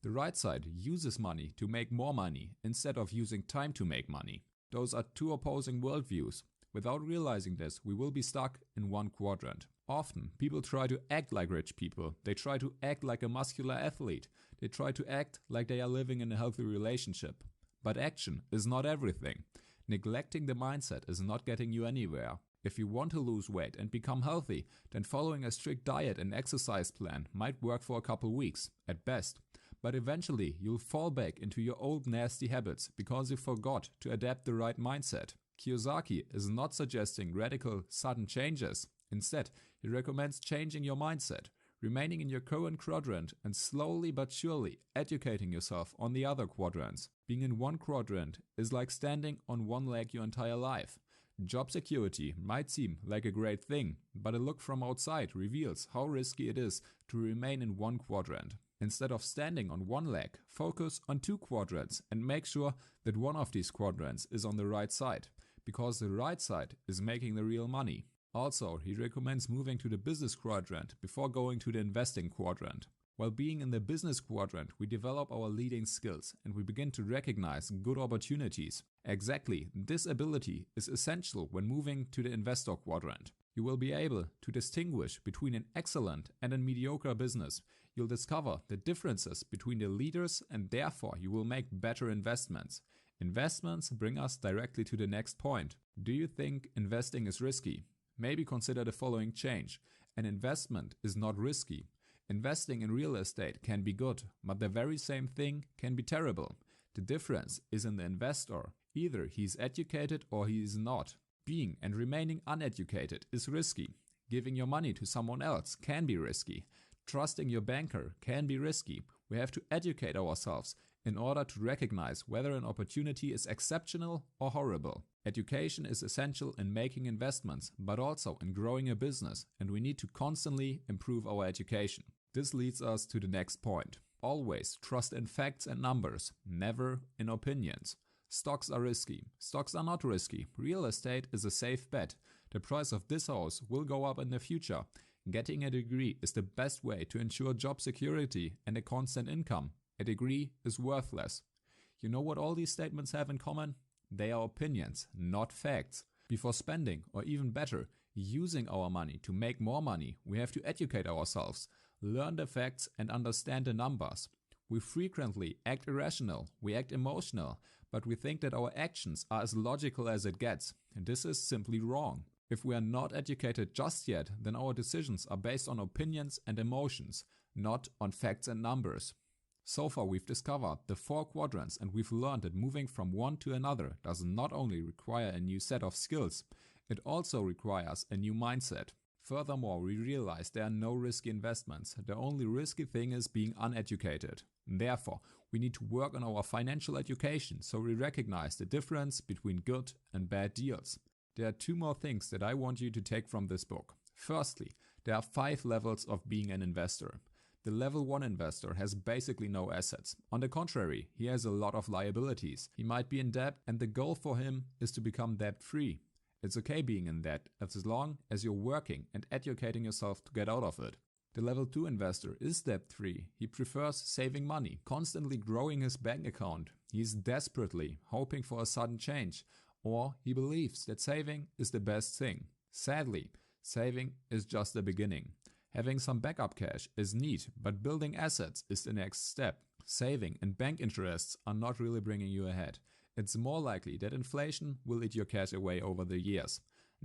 The right side uses money to make more money instead of using time to make money. Those are two opposing worldviews. Without realizing this, we will be stuck in one quadrant. Often, people try to act like rich people. They try to act like a muscular athlete. They try to act like they are living in a healthy relationship. But action is not everything. Neglecting the mindset is not getting you anywhere. If you want to lose weight and become healthy, then following a strict diet and exercise plan might work for a couple weeks, at best. But eventually, you'll fall back into your old nasty habits because you forgot to adapt the right mindset. Kiyosaki is not suggesting radical, sudden changes. Instead, he recommends changing your mindset, remaining in your current quadrant and slowly but surely educating yourself on the other quadrants. Being in one quadrant is like standing on one leg your entire life. Job security might seem like a great thing, but a look from outside reveals how risky it is to remain in one quadrant. Instead of standing on one leg, focus on two quadrants and make sure that one of these quadrants is on the right side, because the right side is making the real money. Also, he recommends moving to the business quadrant before going to the investing quadrant. While being in the business quadrant, we develop our leading skills and we begin to recognize good opportunities. Exactly, this ability is essential when moving to the investor quadrant. You will be able to distinguish between an excellent and a mediocre business. You'll discover the differences between the leaders and therefore you will make better investments. Investments bring us directly to the next point. Do you think investing is risky? Maybe consider the following change. An investment is not risky. Investing in real estate can be good, but the very same thing can be terrible. The difference is in the investor. Either he is educated or he is not. Being and remaining uneducated is risky. Giving your money to someone else can be risky. Trusting your banker can be risky. We have to educate ourselves in order to recognize whether an opportunity is exceptional or horrible. Education is essential in making investments, but also in growing a business, and we need to constantly improve our education. This leads us to the next point. Always trust in facts and numbers, never in opinions. Stocks are risky. Stocks are not risky. Real estate is a safe bet. The price of this house will go up in the future. Getting a degree is the best way to ensure job security and a constant income. A degree is worthless. You know what all these statements have in common? They are opinions, not facts. Before spending, or even better, using our money to make more money, we have to educate ourselves, learn the facts and understand the numbers. We frequently act irrational, we act emotional, but we think that our actions are as logical as it gets. And this is simply wrong. If we are not educated just yet, then our decisions are based on opinions and emotions, not on facts and numbers. So far we've discovered the 4 quadrants, and we've learned that moving from one to another does not only require a new set of skills, it also requires a new mindset. Furthermore, we realize there are no risky investments. The only risky thing is being uneducated. Therefore, we need to work on our financial education so we recognize the difference between good and bad deals. There are 2 more things that I want you to take from this book. Firstly, there are 5 levels of being an investor. The level 1 investor has basically no assets. On the contrary, he has a lot of liabilities. He might be in debt, and the goal for him is to become debt-free. It's okay being in debt as long as you're working and educating yourself to get out of it. The level 2 investor is debt-free. He prefers saving money, constantly growing his bank account. He's desperately hoping for a sudden change, or he believes that saving is the best thing. Sadly, saving is just the beginning. Having some backup cash is neat, but building assets is the next step. Saving and bank interests are not really bringing you ahead. It's more likely that inflation will eat your cash away over the years.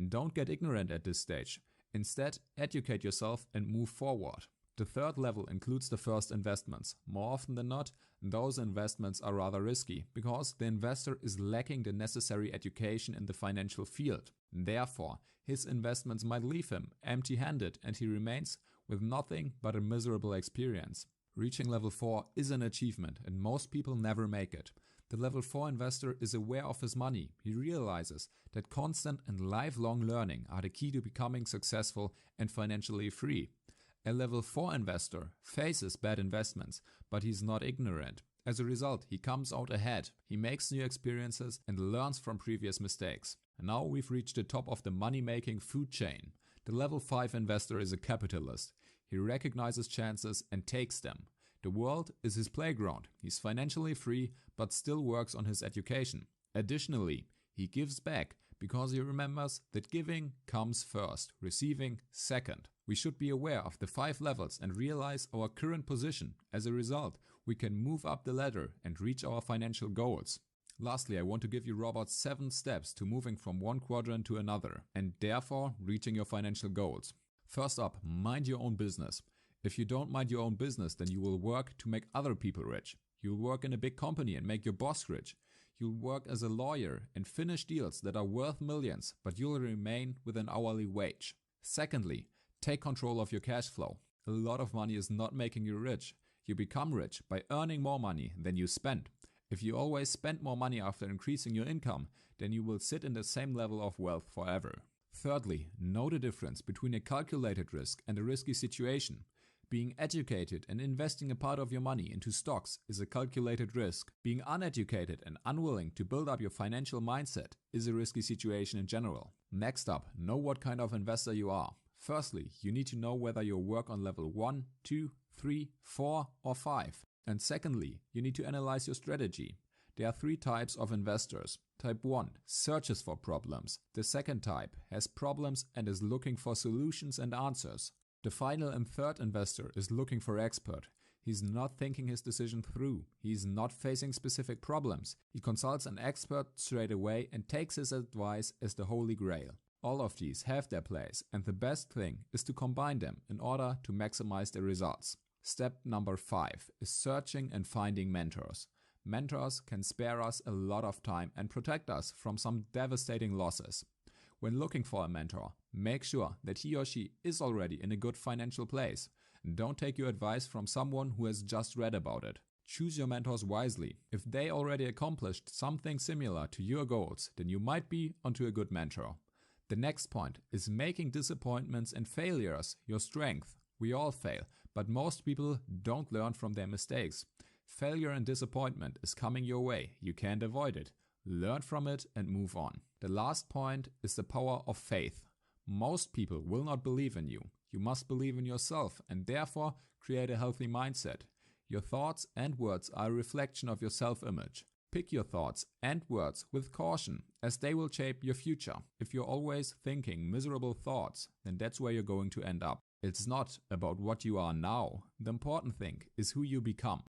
Don't get ignorant at this stage. Instead, educate yourself and move forward. The 3rd level includes the first investments. More often than not, those investments are rather risky because the investor is lacking the necessary education in the financial field. Therefore, his investments might leave him empty-handed and he remains with nothing but a miserable experience. Reaching level 4 is an achievement and most people never make it. The level 4 investor is aware of his money. He realizes that constant and lifelong learning are the key to becoming successful and financially free. A level 4 investor faces bad investments, but he's not ignorant. As a result, he comes out ahead. He makes new experiences and learns from previous mistakes. And now we've reached the top of the money-making food chain. The level 5 investor is a capitalist. He recognizes chances and takes them. The world is his playground. He's financially free, but still works on his education. Additionally, he gives back because he remembers that giving comes first, receiving second. We should be aware of the 5 levels and realize our current position. As a result, we can move up the ladder and reach our financial goals. Lastly, I want to give you Robert's 7 steps to moving from one quadrant to another and therefore reaching your financial goals. First up, mind your own business. If you don't mind your own business, then you will work to make other people rich. You'll work in a big company and make your boss rich. You'll work as a lawyer and finish deals that are worth millions, but you'll remain with an hourly wage. Secondly, take control of your cash flow. A lot of money is not making you rich. You become rich by earning more money than you spend. If you always spend more money after increasing your income, then you will sit in the same level of wealth forever. Thirdly, know the difference between a calculated risk and a risky situation. Being educated and investing a part of your money into stocks is a calculated risk. Being uneducated and unwilling to build up your financial mindset is a risky situation in general. Next up, know what kind of investor you are. Firstly, you need to know whether you work on level 1, 2, 3, 4 or 5. And secondly, you need to analyze your strategy. There are 3 types of investors. Type 1 searches for problems. The second type has problems and is looking for solutions and answers. The final and third investor is looking for expert. He's not thinking his decision through. He's not facing specific problems. He consults an expert straight away and takes his advice as the holy grail. All of these have their place, and the best thing is to combine them in order to maximize the results. Step number 5 is searching and finding mentors. Mentors can spare us a lot of time and protect us from some devastating losses. When looking for a mentor, make sure that he or she is already in a good financial place. Don't take your advice from someone who has just read about it. Choose your mentors wisely. If they already accomplished something similar to your goals, then you might be onto a good mentor. The next point is making disappointments and failures your strength. We all fail, but most people don't learn from their mistakes. Failure and disappointment is coming your way. You can't avoid it. Learn from it and move on. The last point is the power of faith. Most people will not believe in you. You must believe in yourself and therefore create a healthy mindset. Your thoughts and words are a reflection of your self-image. Pick your thoughts and words with caution, as they will shape your future. If you're always thinking miserable thoughts, then that's where you're going to end up. It's not about what you are now. The important thing is who you become.